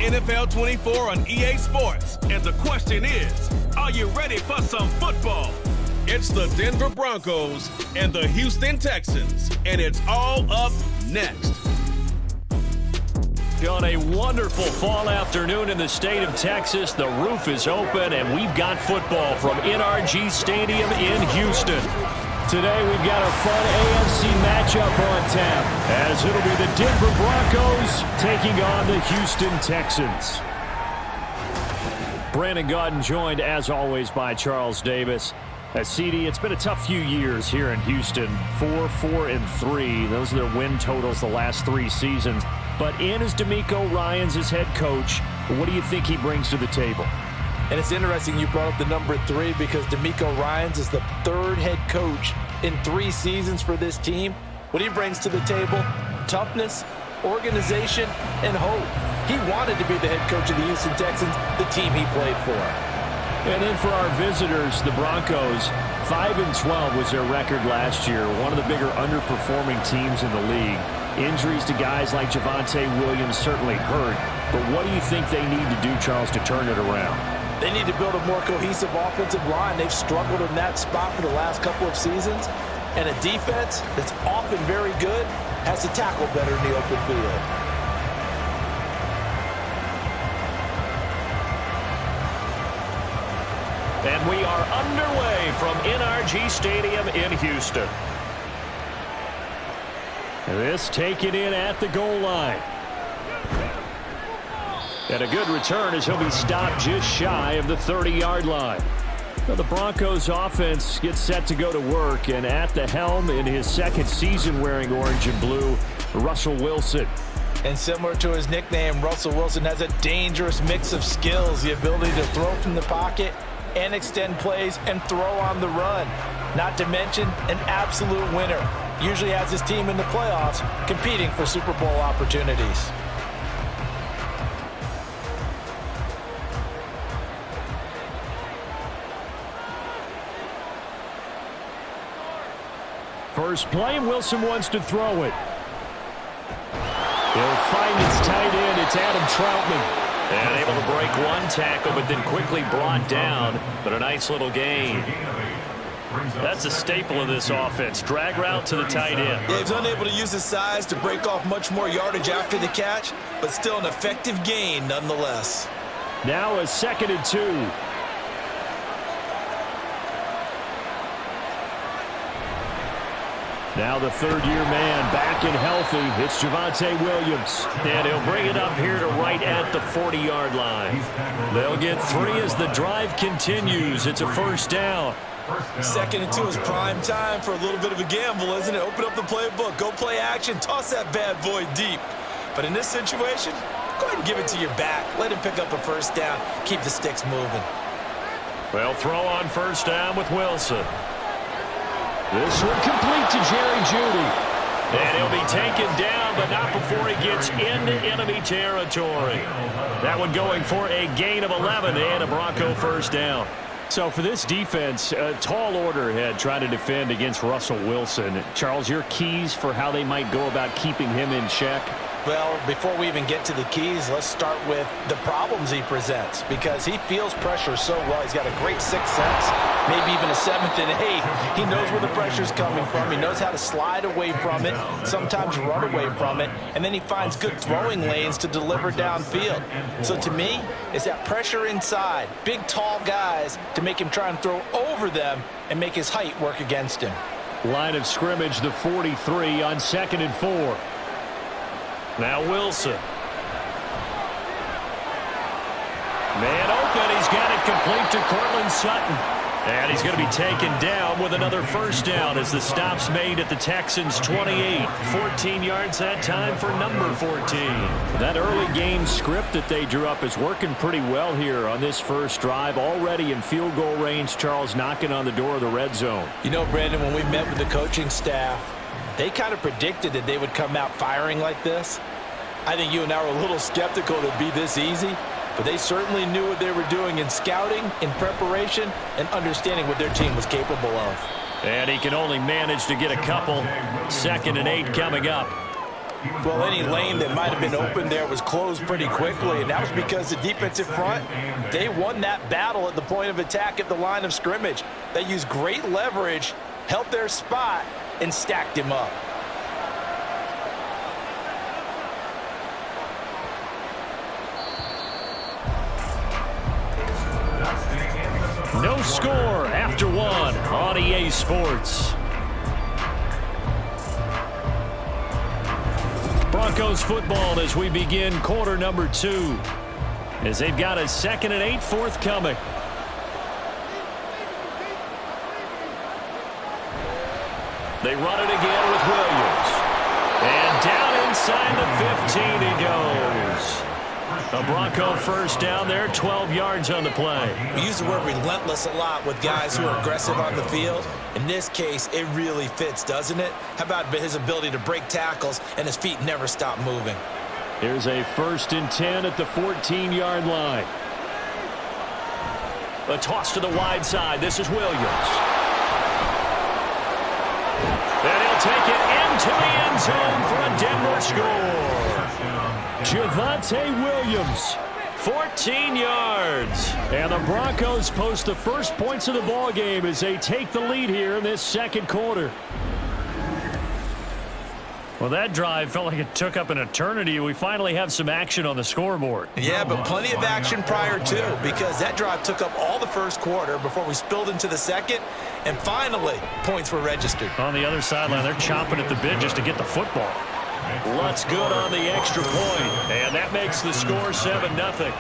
NFL 24 on EA Sports. And the question is, are you ready for some football? It's the Denver Broncos and the Houston Texans, and it's all up next. On a wonderful fall afternoon in the state of Texas, the roof is open, and we've got football from NRG Stadium in Houston. Today we've got a fun AFC matchup on tap, as it'll be the Denver Broncos taking on the Houston Texans. Brandon Gaudin joined, as always, by Charles Davis. CD, it's been a tough few years here in Houston. 4-4-3. Those are their win totals the last 3 seasons. But in is DeMeco Ryans as head coach. What do you think he brings to the table? And it's interesting you brought up the number 3 because DeMeco Ryans is the 3rd head coach in 3 seasons for this team. What he brings to the table: toughness, organization, and hope. He wanted to be the head coach of the Houston Texans, the team he played for. And then for our visitors, the Broncos, 5-12 was their record last year. One of the bigger underperforming teams in the league. Injuries to guys like Javonte Williams certainly hurt. But what do you think they need to do, Charles, to turn it around? They need to build a more cohesive offensive line. They've struggled in that spot for the last couple of seasons. And a defense that's often very good has to tackle better in the open field. And we are underway from NRG Stadium in Houston. This taken in at the goal line. And a good return as he'll be stopped just shy of the 30-yard line. Now the Broncos offense gets set to go to work, and at the helm in his 2nd season wearing orange and blue, Russell Wilson. And similar to his nickname, Russell Wilson has a dangerous mix of skills, the ability to throw from the pocket and extend plays and throw on the run. Not to mention an absolute winner. Usually has his team in the playoffs competing for Super Bowl opportunities. First play, Wilson wants to throw it. He'll find his tight end. It's Adam Troutman. And able to break one tackle, but then quickly brought down. But a nice little gain. That's a staple of this offense. Drag route to the tight end. Yeah, he's unable to use his size to break off much more yardage after the catch, but still an effective gain nonetheless. Now a 2nd and 2. Now the 3rd-year man back and healthy. It's Javonte Williams. And he'll bring it up here to right at the 40-yard line. They'll get 3 as the drive continues. It's a 1st down. 2nd and 2 is prime time for a little bit of a gamble, isn't it? Open up the playbook, go play action, toss that bad boy deep. But in this situation, go ahead and give it to your back. Let him pick up a 1st down. Keep the sticks moving. Well, throw on 1st down with Wilson. This one complete to Jerry Jeudy. And he'll be taken down, but not before he gets into enemy territory. That one going for a gain of 11 and a Bronco 1st down. So for this defense, a tall order ahead trying to defend against Russell Wilson. Charles, your keys for how they might go about keeping him in check? Well, before we even get to the keys, let's start with the problems he presents, because he feels pressure so well. He's got a great 6th sense, maybe even a 7th and 8th. He knows where the pressure's coming from. He knows how to slide away from it, sometimes run away from it, and then he finds good throwing lanes to deliver downfield. So to me, it's that pressure inside, big, tall guys to make him try and throw over them and make his height work against him. Line of scrimmage, the 43 on 2nd and 4. Now Wilson. Man open. He's got it complete to Cortland Sutton. And he's going to be taken down with another 1st down as the stop's made at the Texans' 28. 14 yards that time for number 14. That early game script that they drew up is working pretty well here on this 1st drive. Already in field goal range, Charles knocking on the door of the red zone. You know, Brandon, when we met with the coaching staff, they kind of predicted that they would come out firing like this. I think you and I were a little skeptical that it'd be this easy, but they certainly knew what they were doing in scouting, in preparation, and understanding what their team was capable of. And he can only manage to get a couple. 2nd and 8 coming up. Well, any lane that might have been open there was closed pretty quickly, and that was because the defensive front, they won that battle at the point of attack at the line of scrimmage. They used great leverage, held their spot, and stacked him up. No score after one on EA Sports. Broncos football as we begin quarter number 2. As they've got a 2nd and 8 forthcoming. They run it again with Williams. And down inside the 15 he goes. A Bronco first down there, 12 yards on the play. We use the word relentless a lot with guys who are aggressive on the field. In this case, it really fits, doesn't it? How about his ability to break tackles and his feet never stop moving? Here's a 1st and 10 at the 14-yard line. A toss to the wide side. This is Williams. And he'll take it into the end zone for a Denver score. Javonte Williams, 14 yards. And the Broncos post the first points of the ball game as they take the lead here in this second quarter. Well, that drive felt like it took up an eternity. We finally have some action on the scoreboard. Yeah, but plenty of action prior to, because that drive took up all the first quarter before we spilled into the second, and finally, points were registered. On the other sideline, they're chomping at the bit just to get the football. Lutz good on the extra point, and that makes the score 7-0.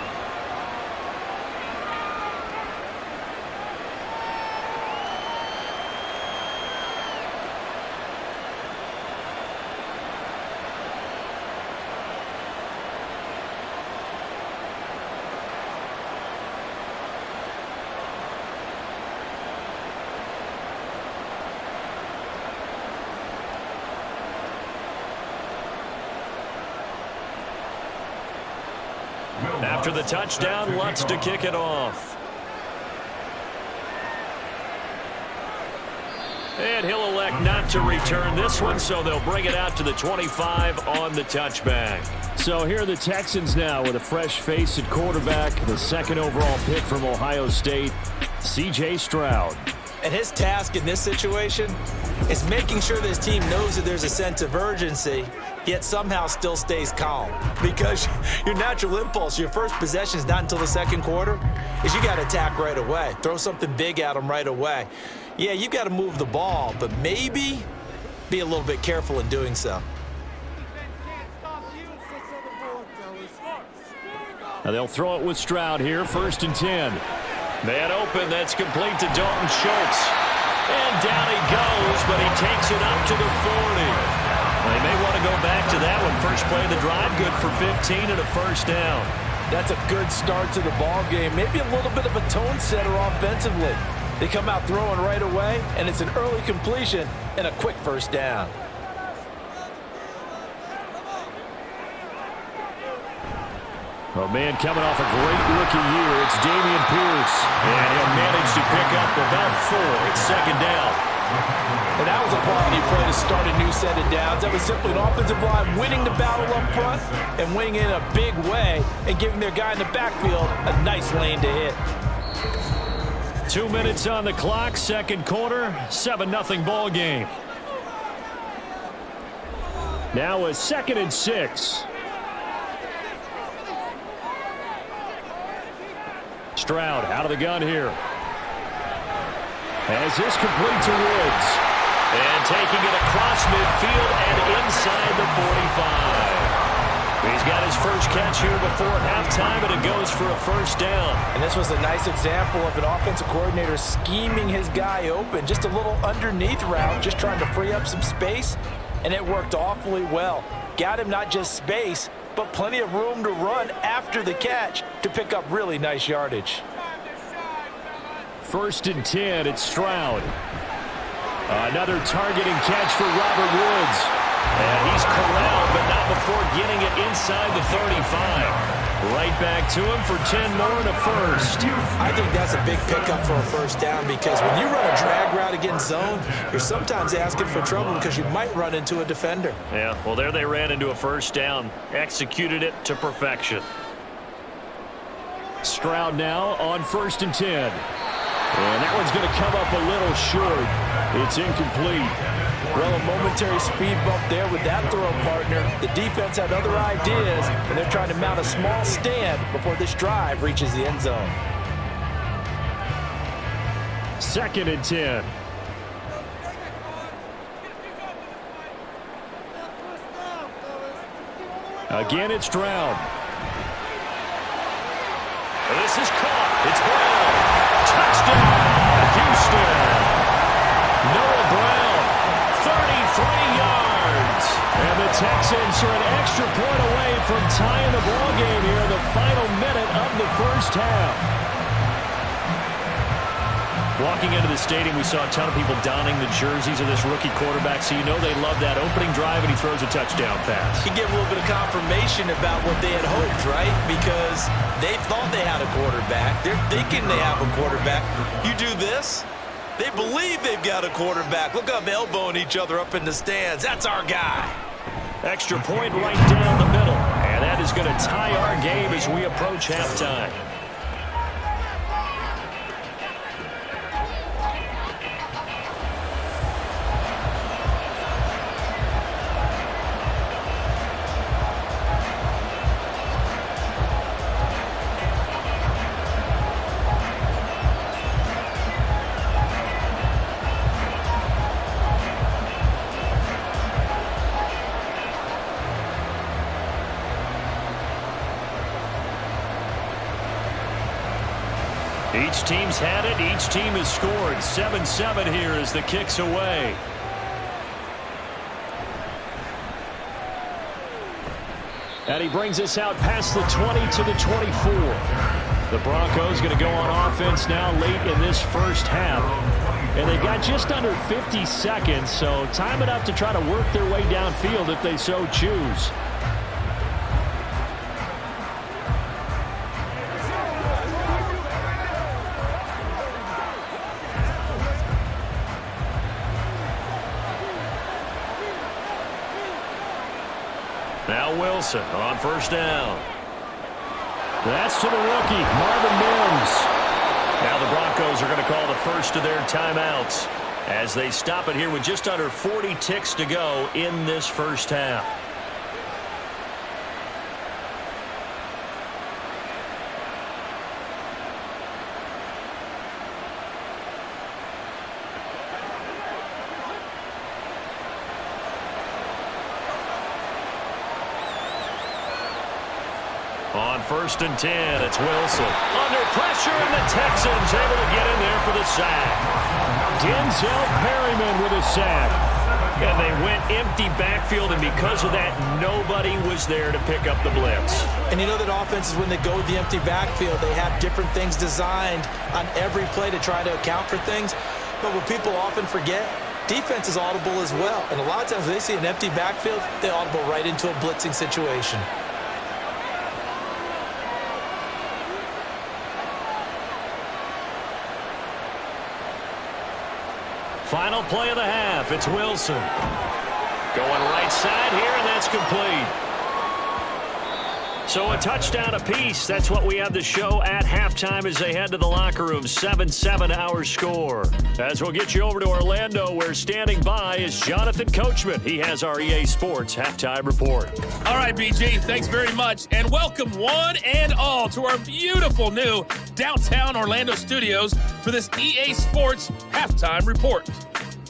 After the touchdown, Lutz to kick it off. And he'll elect not to return this one, so they'll bring it out to the 25 on the touchback. So here are the Texans now with a fresh face at quarterback, the 2nd overall pick from Ohio State, C.J. Stroud. And his task in this situation is making sure that his team knows that there's a sense of urgency, yet somehow still stays calm. Because your natural impulse, your first possession is not until the second quarter, is you got to attack right away. Throw something big at them right away. Yeah, you got to move the ball, but maybe be a little bit careful in doing so. Now they'll throw it with Stroud here, 1st and 10. Man open, that's complete to Dalton Schultz. And down he goes, but he takes it up to the 40. They may want to go back to that one. First play of the drive, good for 15 and a first down. That's a good start to the ball game. Maybe a little bit of a tone setter offensively. They come out throwing right away, and it's an early completion and a quick first down. Oh, man, coming off a great rookie year, it's Dameon Pierce. And he'll manage to pick up about 4. It's 2nd down. And that was a quality play to start a new set of downs. That was simply an offensive line winning the battle up front and winning in a big way and giving their guy in the backfield a nice lane to hit. 2 minutes on the clock, second quarter, 7-0 ball game. Now a 2nd and 6. Stroud out of the gun here. As this complete to Woods. And taking it across midfield and inside the 45. He's got his first catch here before halftime, and it goes for a first down. And this was a nice example of an offensive coordinator scheming his guy open. Just a little underneath route, just trying to free up some space, and it worked awfully well. Got him not just space, but plenty of room to run after the catch to pick up really nice yardage. 1st and 10, it's Stroud. Another targeting catch for Robert Woods. And he's corralled, but not that before getting it inside the 35. Right back to him for 10 more and a first. I think that's a big pickup for a first down because when you run a drag route against zone, you're sometimes asking for trouble because you might run into a defender. Yeah, well, there they ran into a first down. Executed it to perfection. Stroud now on 1st and 10. And that one's going to come up a little short. It's incomplete. Well, a momentary speed bump there with that throw partner. The defense had other ideas, and they're trying to mount a small stand before this drive reaches the end zone. 2nd and 10. Again, it's Stroud. This is caught. It's Brown. Touchdown, Houston. Noah Brown, 33 yards. And the Texans are an extra point away from tying the ball game here in the final minute of the first half. Walking into the stadium, we saw a ton of people donning the jerseys of this rookie quarterback, so you know they love that opening drive, and he throws a touchdown pass. You get a little bit of confirmation about what they had hoped, right? Because they thought they had a quarterback. They're thinking they have a quarterback. You do this, they believe they've got a quarterback. Look up, elbowing each other up in the stands. That's our guy. Extra point right down the middle, and that is going to tie our game as we approach halftime. Each team's had it. Each team has scored. 7-7 here as the kick's away. And he brings us out past the 20 to the 24. The Broncos going to go on offense now late in this first half. And they've got just under 50 seconds, so time enough to try to work their way downfield if they so choose. Now Wilson on 1st down. That's to the rookie, Marvin Mims. Now the Broncos are going to call the first of their timeouts as they stop it here with just under 40 ticks to go in this first half. On 1st and 10, it's Wilson. Under pressure, and the Texans able to get in there for the sack. Denzel Perryman with a sack. And they went empty backfield, and because of that, nobody was there to pick up the blitz. And you know that offenses, when they go with the empty backfield, they have different things designed on every play to try to account for things. But what people often forget, defense is audible as well. And a lot of times when they see an empty backfield, they audible right into a blitzing situation. Final play of the half. It's Wilson. Going right side here, and that's complete. So a touchdown apiece. That's what we have to show at halftime as they head to the locker room. 7-7 our score. As we'll get you over to Orlando, where standing by is Jonathan Coachman. He has our EA Sports halftime report. All right, BG, thanks very much. And welcome one and all to our beautiful new downtown Orlando studios for this EA Sports halftime report.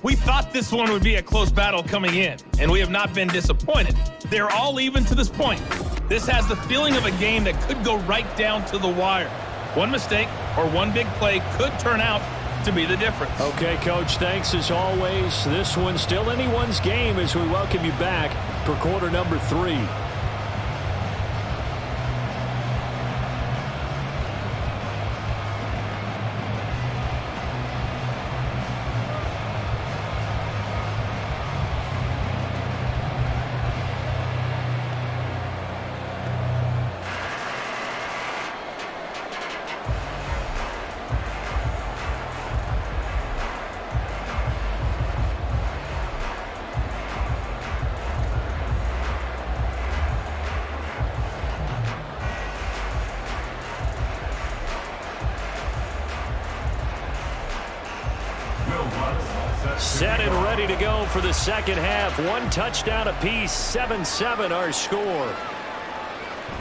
We thought this one would be a close battle coming in, and we have not been disappointed. They're all even to this point. This has the feeling of a game that could go right down to the wire. One mistake or one big play could turn out to be the difference. Okay, Coach, thanks as always. This one's still anyone's game as we welcome you back for quarter number 3. set and ready to go for the second half. One touchdown apiece, 7-7 our score.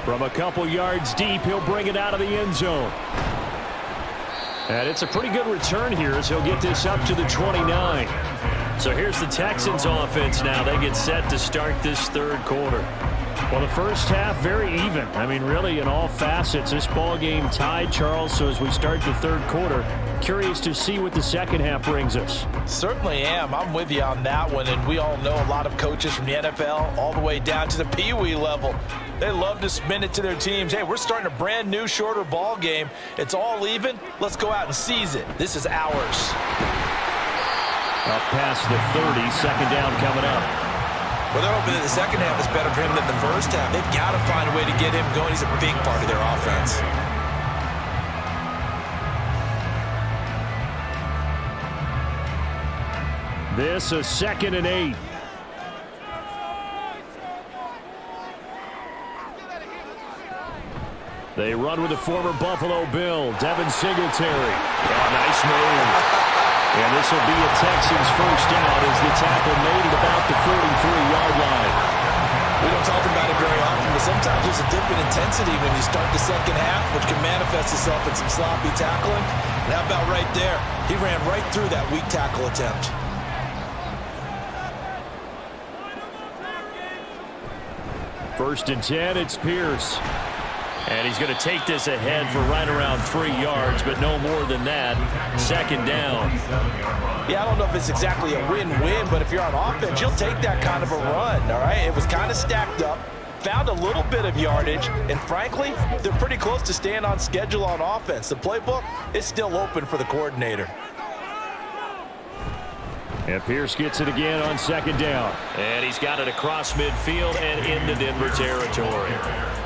From a couple yards deep, he'll bring it out of the end zone. And it's a pretty good return here as he'll get this up to the 29. So here's the Texans offense now. They get set to start this third quarter. Well, the first half, very even. I mean, really, in all facets, this ball game tied, Charles. So as we start the third quarter, curious to see what the second half brings us. Certainly am. I'm with you on that one. And we all know a lot of coaches from the NFL all the way down to the Pee-wee level. They love to spin it to their teams. Hey, we're starting a brand new, shorter ball game. It's all even. Let's go out and seize it. This is ours. Up past the 30, second down coming up. Well, they're hoping that the second half is better for him than the first half. They've got to find a way to get him going. He's a big part of their offense. This is 2nd and 8. They run with the former Buffalo Bill, Devin Singletary. Oh, nice move. And this will be a Texans first down as the tackle made at about the 43-yard line. We don't talk about it very often, but sometimes there's a dip in intensity when you start the second half, which can manifest itself in some sloppy tackling. And how about right there? He ran right through that weak tackle attempt. First and 10, it's Pierce. And he's going to take this ahead for right around 3 yards, but no more than that. Second down. Yeah, I don't know if it's exactly a win-win, but if you're on offense, you'll take that kind of a run, all right? It was kind of stacked up, found a little bit of yardage, and frankly, they're pretty close to staying on schedule on offense. The playbook is still open for the coordinator. And Pierce gets it again on second down. And he's got it across midfield and into Denver territory.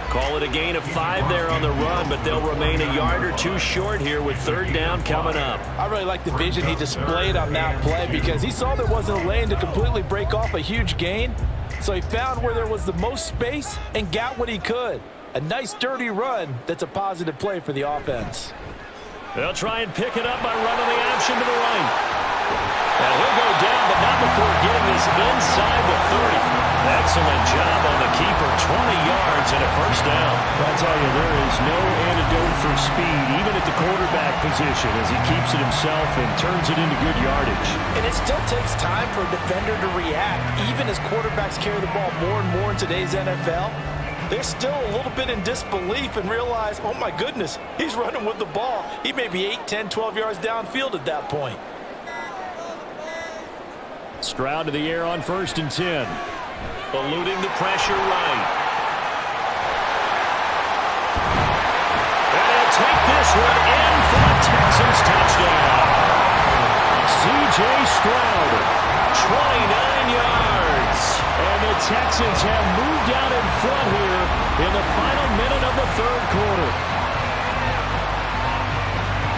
Call it a gain of 5 there on the run, but they'll remain a yard or two short here with third down coming up. I really like the vision he displayed on that play because he saw there wasn't a lane to completely break off a huge gain. So he found where there was the most space and got what he could. A nice dirty run that's a positive play for the offense. They'll try and pick it up by running the option to the right. And he'll go down, but not before getting this inside the 30. Excellent job on the keeper, 20 yards and a first down. I'll tell you, there is no antidote for speed, even at the quarterback position, as he keeps it himself and turns it into good yardage. And it still takes time for a defender to react, even as quarterbacks carry the ball more and more in today's NFL. They're still a little bit in disbelief and realize, oh my goodness, he's running with the ball. He may be 8, 10, 12 yards downfield at that point. Stroud to the air on first and 10. Eluding the pressure right. And he'll take this one in for the Texans touchdown. C.J. Stroud, 29 yards. And the Texans have moved out in front here in the final minute of the third quarter.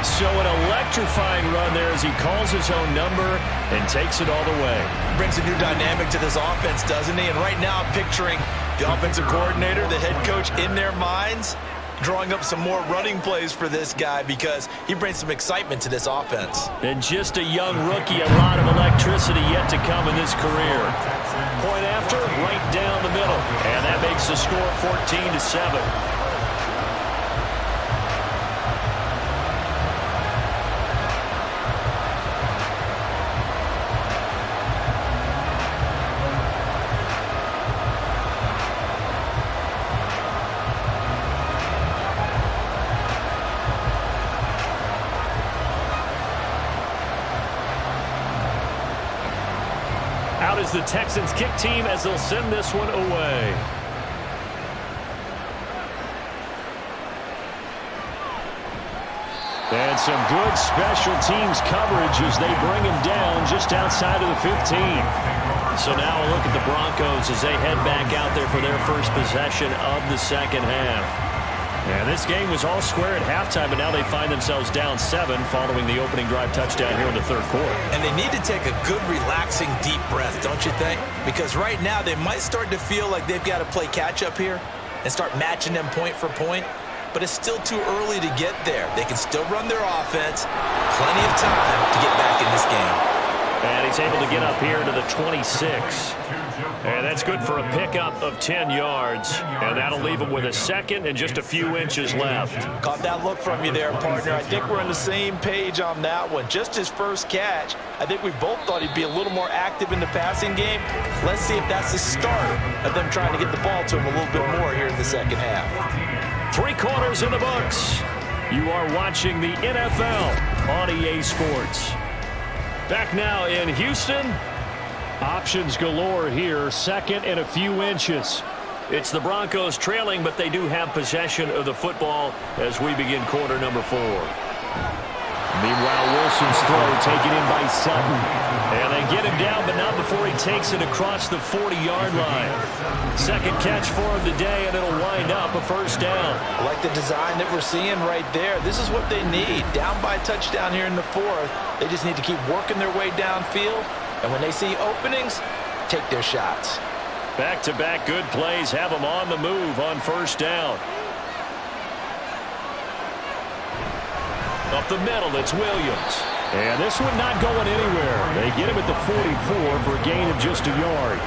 So an electrifying run there as he calls his own number and takes it all the way. Brings a new dynamic to this offense, doesn't he? And right now I'm picturing the offensive coordinator, the head coach in their minds, drawing up some more running plays for this guy because he brings some excitement to this offense. And just a young rookie, a lot of electricity yet to come in this career. Point after, right down the middle. And that makes the score 14-7. Out is the Texans kick team as they'll send this one away. And some good special teams coverage as they bring him down just outside of the 15. So now a look at the Broncos as they head back out there for their first possession of the second half. And this game was all square at halftime, but now they find themselves down 7 following the opening drive touchdown here in the third quarter. And they need to take a good, relaxing, deep breath, don't you think? Because right now they might start to feel like they've got to play catch-up here and start matching them point for point. But it's still too early to get there. They can still run their offense. Plenty of time to get back in this game. And he's able to get up here to the 26. And that's good for a pickup of 10 yards. And that'll leave him with a second and just a few inches left. Caught that look from you there, partner. I think we're on the same page on that one. Just his first catch. I think we both thought he'd be a little more active in the passing game. Let's see if that's the start of them trying to get the ball to him a little bit more here in the second half. 3 quarters in the books. You are watching the NFL on EA Sports. Back now in Houston. Options galore here. Second and a few inches. It's the Broncos trailing, but they do have possession of the football as we begin quarter number 4. Meanwhile, Wilson's throw taken in by Sutton. And they get him down, but not before he takes it across the 40-yard line. Second catch for him today, and it'll wind up a first down. I like the design that we're seeing right there. This is what they need. Down by a touchdown here in the 4th. They just need to keep working their way downfield. And when they see openings, take their shots. Back-to-back good plays have them on the move on first down. Up the middle, it's Williams. And this one not going anywhere. They get him at the 44 for a gain of just a yard.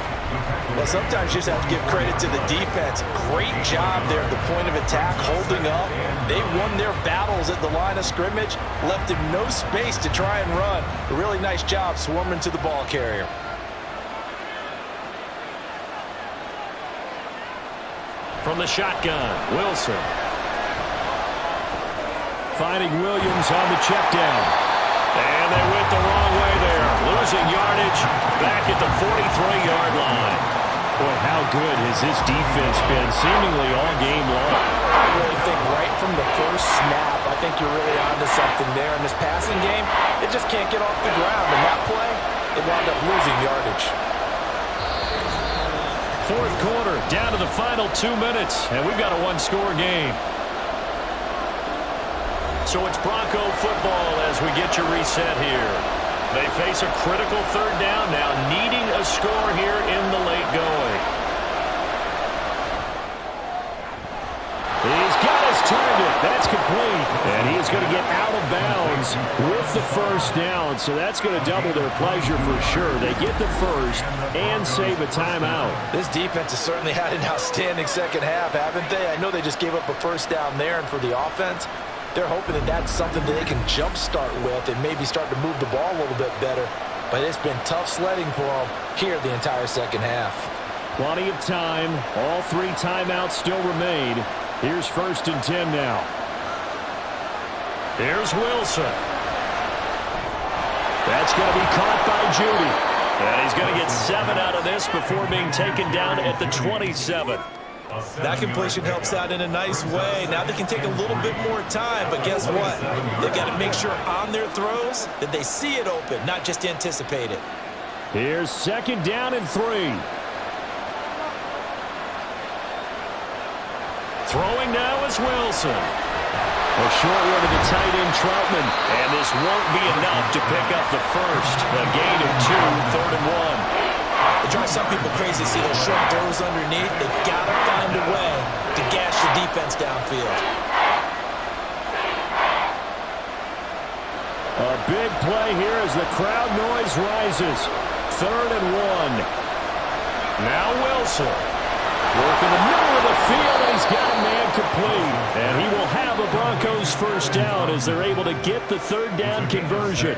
Well, sometimes you just have to give credit to the defense. Great job there at the point of attack, holding up. They won their battles at the line of scrimmage, left him no space to try and run. A really nice job swarming to the ball carrier. From the shotgun, Wilson. Finding Williams on the check down. And they went the wrong way there. Losing yardage back at the 43-yard line. Boy, how good has this defense been seemingly all game long. I really think right from the first snap, I think you're really onto something there. In this passing game, it just can't get off the ground. In that play, they wound up losing yardage. Fourth quarter, down to the final 2 minutes, and we've got a one-score game. So it's Bronco football as we get your reset here. They face a critical third down now, needing a score here in the late going. He's got his target. That's complete. And he's going to get out of bounds with the first down. So that's going to double their pleasure for sure. They get the first and save a timeout. This defense has certainly had an outstanding second half, haven't they? I know they just gave up a first down there, and for the offense, they're hoping that that's something that they can jumpstart with and maybe start to move the ball a little bit better. But it's been tough sledding for them here the entire second half. Plenty of time. All 3 timeouts still remain. Here's 1st and 10 now. Here's Wilson. That's going to be caught by Judy. And he's going to get 7 out of this before being taken down at the 27. That completion helps out in a nice way. Now they can take a little bit more time, but guess what? They've got to make sure on their throws that they see it open, not just anticipate it. Here's 2nd down and 3. Throwing now is Wilson. A short one to the tight end, Troutman. And this won't be enough to pick up the first. A gain of 2, 3rd and 1. It drives some people crazy to see those short throws underneath. They've got to find a way to gash the defense downfield. A big play here as the crowd noise rises. 3rd and 1. Now Wilson. Working the middle of the field, and he's got a man complete. And he will have a Broncos first down as they're able to get the 3rd down conversion.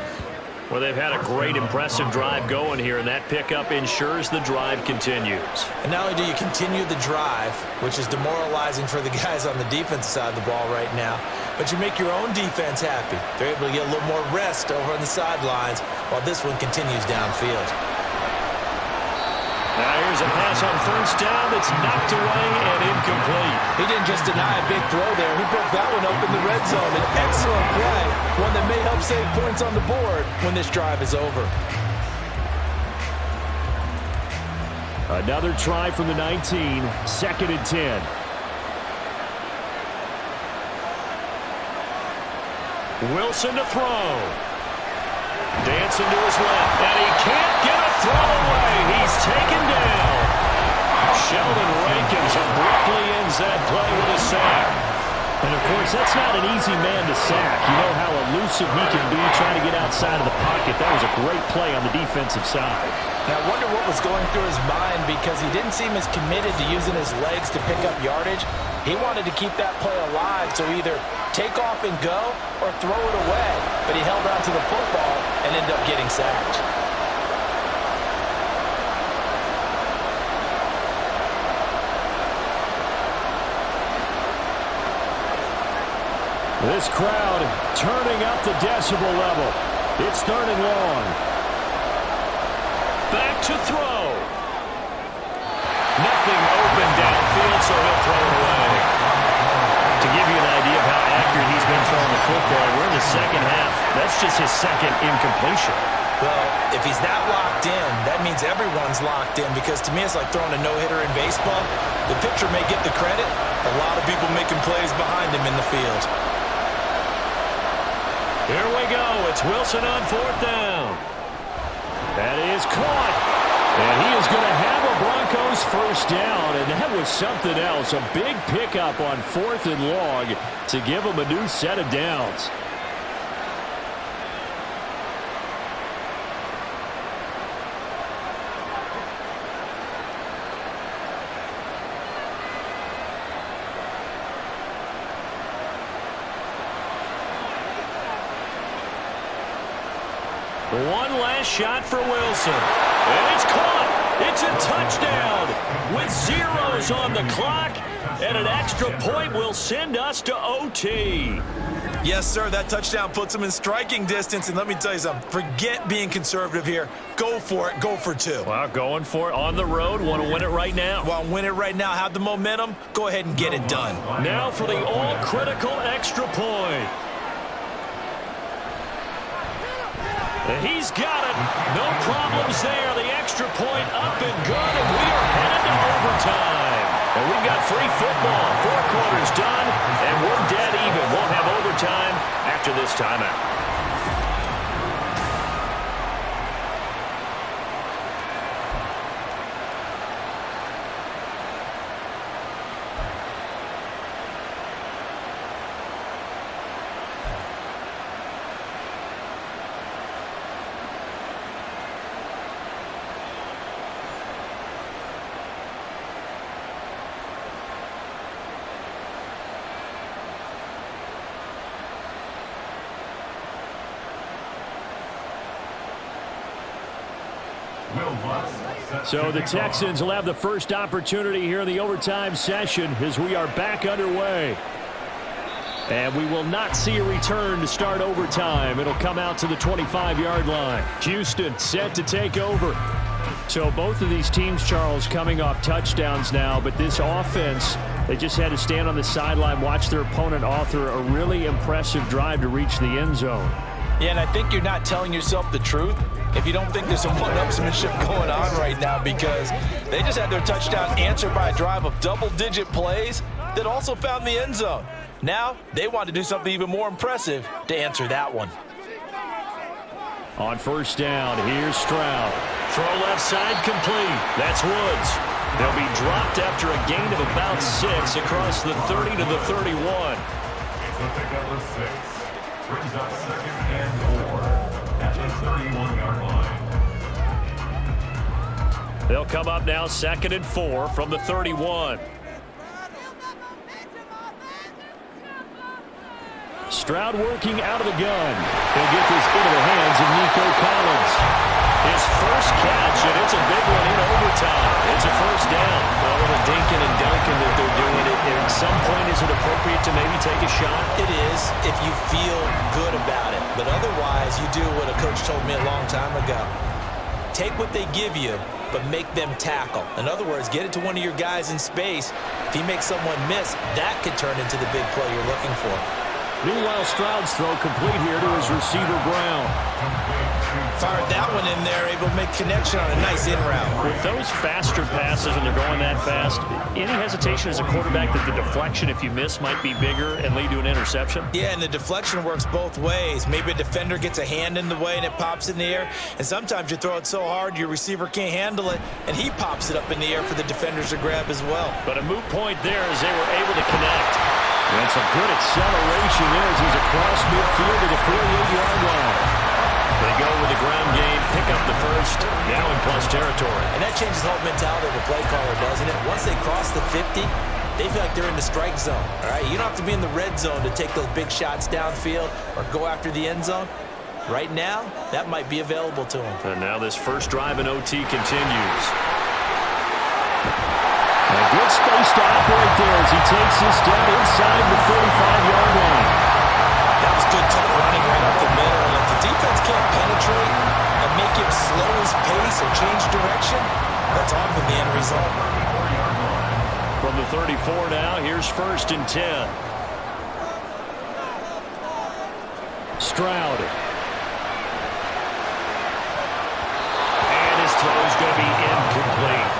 Well, they've had a great, impressive drive going here, and that pickup ensures the drive continues. And not only do you continue the drive, which is demoralizing for the guys on the defensive side of the ball right now, but you make your own defense happy. They're able to get a little more rest over on the sidelines while this one continues downfield. Now here's a pass on first down that's knocked away and incomplete. He didn't just deny a big throw there. He broke that one up in the red zone. An excellent play, one that may help save points on the board when this drive is over. Another try from the 19, 2nd and 10. Wilson to throw. Dancing to his left, and he can't get a throw away. He's taken down. Sheldon Rankins abruptly ends that play with a sack. And, of course, that's not an easy man to sack. You know how elusive he can be trying to get outside of the pocket. That was a great play on the defensive side. Now, I wonder what was going through his mind because he didn't seem as committed to using his legs to pick up yardage. He wanted to keep that play alive, so either take off and go or throw it away. But he held on to the football and ended up getting sacked. This crowd turning up the decibel level. It's 3rd and long. Back to throw. Nothing open downfield, so he'll throw it away. To give you an idea of how accurate he's been throwing the football, we're in the second half. That's just his second incompletion. Well, if he's that locked in, that means everyone's locked in because to me it's like throwing a no-hitter in baseball. The pitcher may get the credit. A lot of people making plays behind him in the field. Here we go. It's Wilson on 4th down. That is caught. And he is going to have a Broncos first down. And that was something else. A big pickup on 4th and long to give him a new set of downs. One last shot for Wilson. And it's caught. It's a touchdown with zeros on the clock. And an extra point will send us to OT. Yes, sir. That touchdown puts him in striking distance. And let me tell you something. Forget being conservative here. Go for it. Go for 2. Well, going for it on the road. Want to win it right now. Well, win it right now. Have the momentum. Go ahead and get it done. Now for the all-critical extra point. And he's got it. No problems there. The extra point up and good, and we are headed to overtime. And we've got free football. 4 quarters done, and we're dead even. We'll have overtime after this timeout. So the Texans will have the first opportunity here in the overtime session as we are back underway. And we will not see a return to start overtime. It'll come out to the 25-yard line. Houston set to take over. So both of these teams, Charles, coming off touchdowns now, but this offense, they just had to stand on the sideline, watch their opponent author a really impressive drive to reach the end zone. Yeah, and I think you're not telling yourself the truth if you don't think there's some one-upsmanship going on right now because they just had their touchdown answered by a drive of double-digit plays that also found the end zone. Now, they want to do something even more impressive to answer that one. On first down, here's Stroud. Throw left side complete. That's Woods. They'll be dropped after a gain of about 6 across the 30 to the 31. It's a pickup of 6. Brings up 2nd and 4 at the 31-yard line. They'll come up now 2nd and 4 from the 31. Stroud working out of the gun. He'll get this into the hands of Nico Collins. His first catch, and it's a big one in overtime. It's a first down. A little dinking and dunking that they're doing it. At some point, is it appropriate to maybe take a shot? It is if you feel good about it. But otherwise, you do what a coach told me a long time ago. Take what they give you, but make them tackle. In other words, get it to one of your guys in space. If he makes someone miss, that could turn into the big play you're looking for. Meanwhile, Stroud's throw complete here to his receiver, Brown. Fired that one in there, able to make connection on a nice in route. With those faster passes when they're going that fast, any hesitation as a quarterback that the deflection, if you miss, might be bigger and lead to an interception? Yeah, and the deflection works both ways. Maybe a defender gets a hand in the way and it pops in the air, and sometimes you throw it so hard your receiver can't handle it, and he pops it up in the air for the defenders to grab as well. But a moot point there as they were able to connect. And some good acceleration there as he's across midfield to the 48-yard line. They go with the ground game, pick up the first, now in plus territory. And that changes the whole mentality of the play caller, doesn't it? Once they cross the 50, they feel like they're in the strike zone. All right, you don't have to be in the red zone to take those big shots downfield or go after the end zone. Right now, that might be available to them. And now this first drive in OT continues. A good space to operate there as he takes this down inside the 35-yard line. That was good tough running right up the middle. And if the defense can't penetrate and make him slow his pace or change direction, that's all the end result. From the 34 now, here's 1st and 10. Stroud. And his throw is going to be incomplete.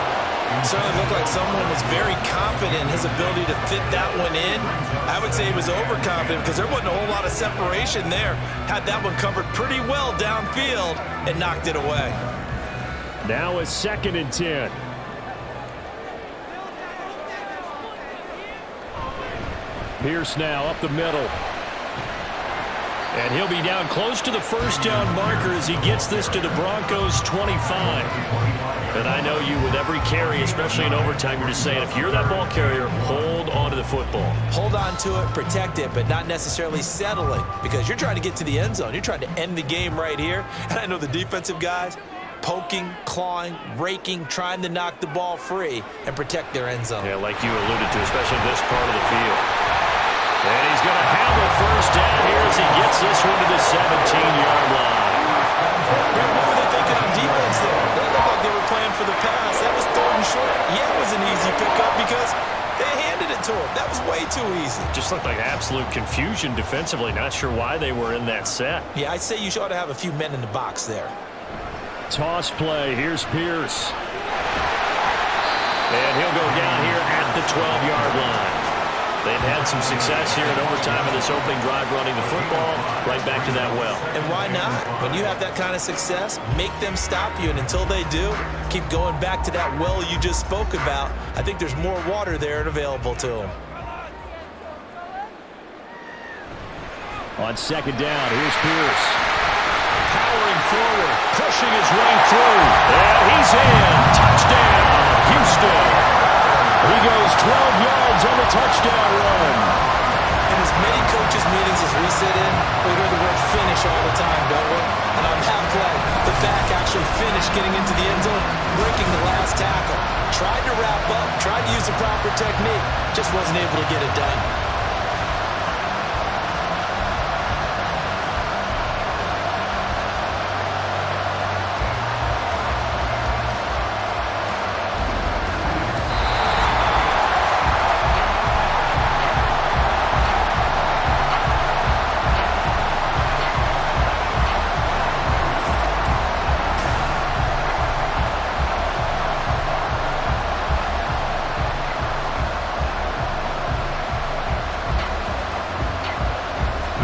It certainly looked like someone was very confident in his ability to fit that one in. I would say he was overconfident because there wasn't a whole lot of separation there. Had that one covered pretty well downfield and knocked it away. Now a 2nd and 10. Pierce now up the middle. And he'll be down close to the first down marker as he gets this to the Broncos 25. And I know you with every carry, especially in overtime, you're just saying if you're that ball carrier, hold on to the football. Hold on to it, protect it, but not necessarily settling because you're trying to get to the end zone. You're trying to end the game right here. And I know the defensive guys poking, clawing, raking, trying to knock the ball free and protect their end zone. Yeah, like you alluded to, especially this part of the field. And he's going to have a first down here as he gets this one to the 17-yard line. Yeah, what were they thinking on defense there? They looked like they were playing for the pass. That was 3rd and short. Yeah, it was an easy pickup because they handed it to him. That was way too easy. Just looked like absolute confusion defensively. Not sure why they were in that set. Yeah, I'd say you ought to have a few men in the box there. Toss play. Here's Pierce. And he'll go down here at the 12-yard line. They've had some success here in overtime in this opening drive running the football right back to that well. And why not? When you have that kind of success, make them stop you. And until they do, keep going back to that well you just spoke about. I think there's more water there and available to them. On 2nd down, here's Pierce. Powering forward, pushing his way through. And he's in. Touchdown, Houston. He goes 12 yards on the touchdown run. In as many coaches' meetings as we sit in, we hear the word finish all the time, don't we? And on that play, the back actually finished getting into the end zone, breaking the last tackle. Tried to wrap up, tried to use the proper technique, just wasn't able to get it done.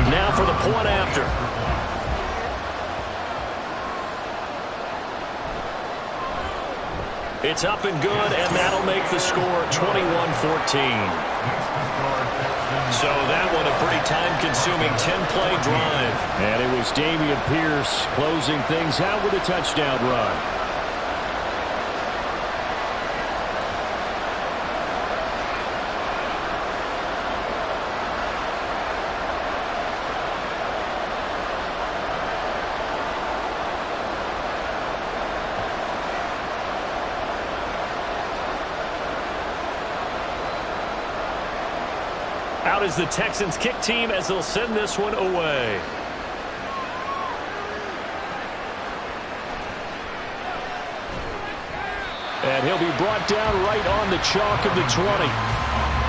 Now for the point after. It's up and good, and that'll make the score 21-14. So that one a pretty time-consuming 10-play drive. And it was Dameon Pierce closing things out with a touchdown run. Out is the Texans kick team as they'll send this one away. And he'll be brought down right on the chalk of the 20.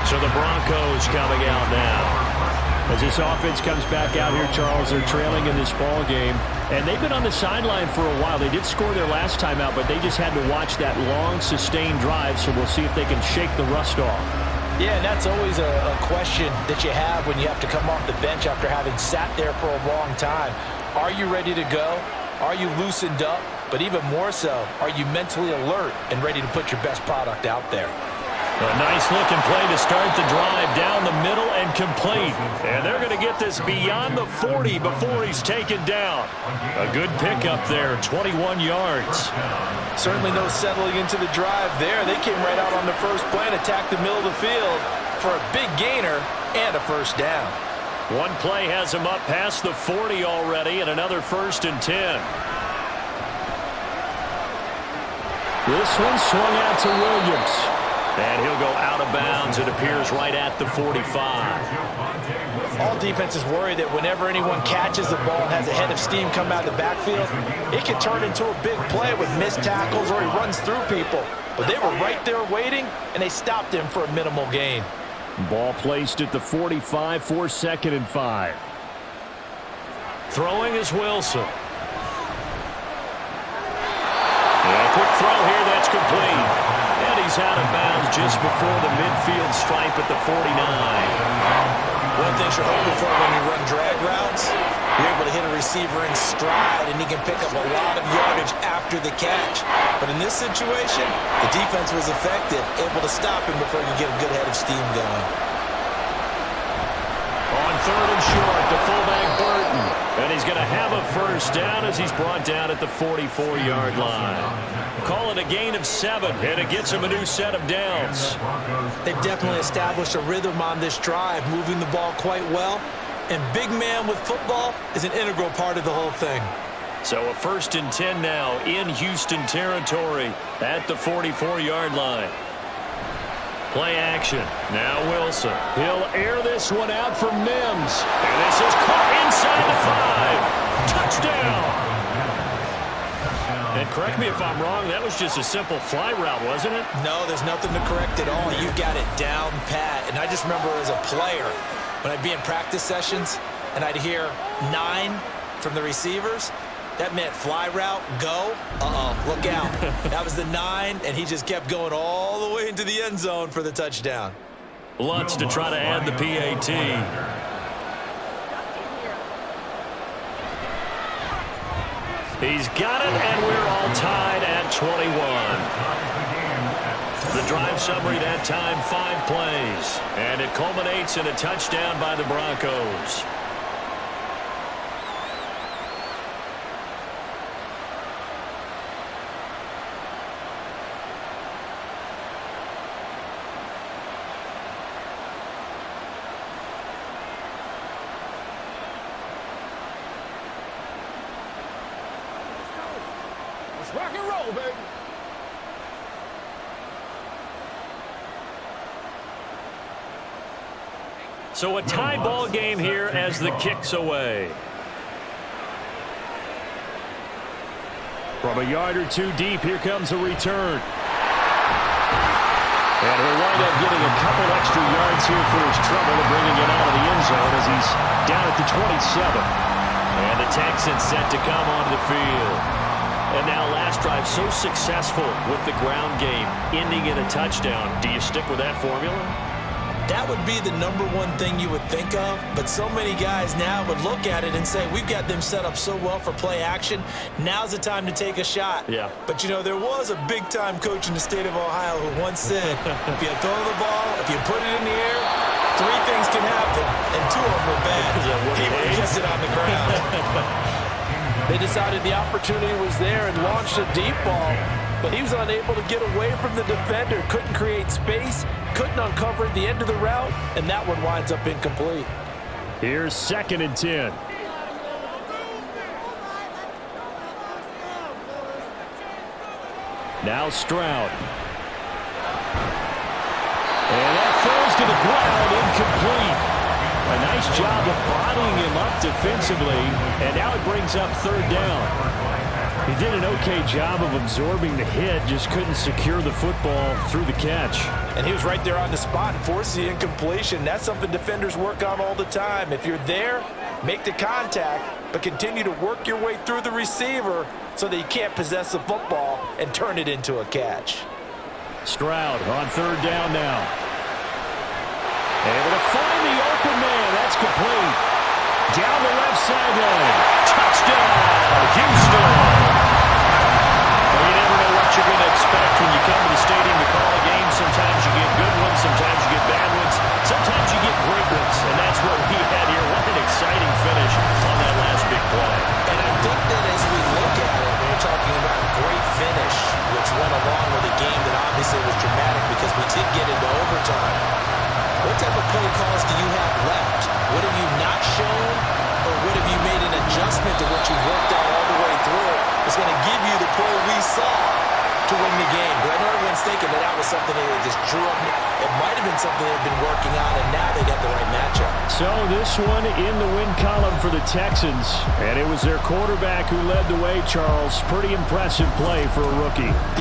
So the Broncos coming out now. As this offense comes back out here, Charles, they're trailing in this ball game. And they've been on the sideline for a while. They did score their last time out, but they just had to watch that long, sustained drive. So we'll see if they can shake the rust off. Yeah, and that's always a question that you have when you have to come off the bench after having sat there for a long time. Are you ready to go? Are you loosened up? But even more so, are you mentally alert and ready to put your best product out there? A nice-looking play to start the drive down the middle and complete. And they're going to get this beyond the 40 before he's taken down. A good pickup there, 21 yards. Certainly no settling into the drive there. They came right out on the first play and attacked the middle of the field for a big gainer and a first down. One play has him up past the 40 already, and another 1st and 10. This one swung out to Williams. And he'll go out of bounds, it appears, right at the 45. All defenses worry that whenever anyone catches the ball and has a head of steam come out of the backfield, it can turn into a big play with missed tackles or he runs through people. But they were right there waiting, and they stopped him for a minimal gain. Ball placed at the 45 for 2nd and 5. Throwing is Wilson. A quick throw here, that's complete. And he's out of bounds just before the midfield stripe at the 49. One thing you're hoping for when you run drag routes, you're able to hit a receiver in stride, and he can pick up a lot of yardage after the catch. But in this situation, the defense was effective, able to stop him before you get a good head of steam going. On 3rd and short, the fullback Burton. And he's going to have a first down as he's brought down at the 44-yard line. Call it a gain of 7, and it gets him a new set of downs. They've definitely established a rhythm on this drive, moving the ball quite well. And big man with football is an integral part of the whole thing. So a 1st and 10 now in Houston territory at the 44-yard line. Play action. Now Wilson. He'll air this one out for Mims. And this is caught inside the 5. Touchdown. And correct me if I'm wrong, that was just a simple fly route, wasn't it? No, there's nothing to correct at all. You got it down pat. And I just remember as a player, when I'd be in practice sessions and I'd hear 9 from the receivers, that meant fly route, go, look out. That was the 9, and he just kept going all the way into the end zone for the touchdown. Lutz to try to add the PAT. He's got it, and we're all tied at 21. The drive summary that time, 5 plays. And it culminates in a touchdown by the Broncos. Rock and roll, baby. So a tie ball game here as the kick's away. From a yard or 2 deep, here comes a return. And he'll wind up getting a couple extra yards here for his trouble and bringing it out of the end zone as he's down at the 27. And the Texans set to come onto the field. And now last drive so successful with the ground game, ending in a touchdown. Do you stick with that formula? That would be the #1 thing you would think of, but so many guys now would look at it and say, we've got them set up so well for play action, now's the time to take a shot. Yeah. But, you know, there was a big-time coach in the state of Ohio who once said, if you throw the ball, if you put it in the air, 3 things can happen, and 2 of them are bad. He would have kept it on the ground. They decided the opportunity was there and launched a deep ball, but he was unable to get away from the defender, couldn't create space, couldn't uncover the end of the route, and that one winds up incomplete. Here's 2nd and 10. Now Stroud. And that falls to the ground, incomplete. A nice job of bodying him up defensively, and now it brings up 3rd down. He did an okay job of absorbing the hit, just couldn't secure the football through the catch. And he was right there on the spot and forced the incompletion. That's something defenders work on all the time. If you're there, make the contact, but continue to work your way through the receiver so that you can't possess the football and turn it into a catch. Stroud on 3rd down now. Able to find the open man. That's complete. Down the left sideline. Touchdown, Houston. Well, you never know what you're going to expect when you come to the stadium to call a game. Sometimes you get good was something they just drew up. It might have been something they've been working on, and now they got the right matchup. So this one in the win column for the Texans. And it was their quarterback who led the way, Charles. Pretty impressive play for a rookie.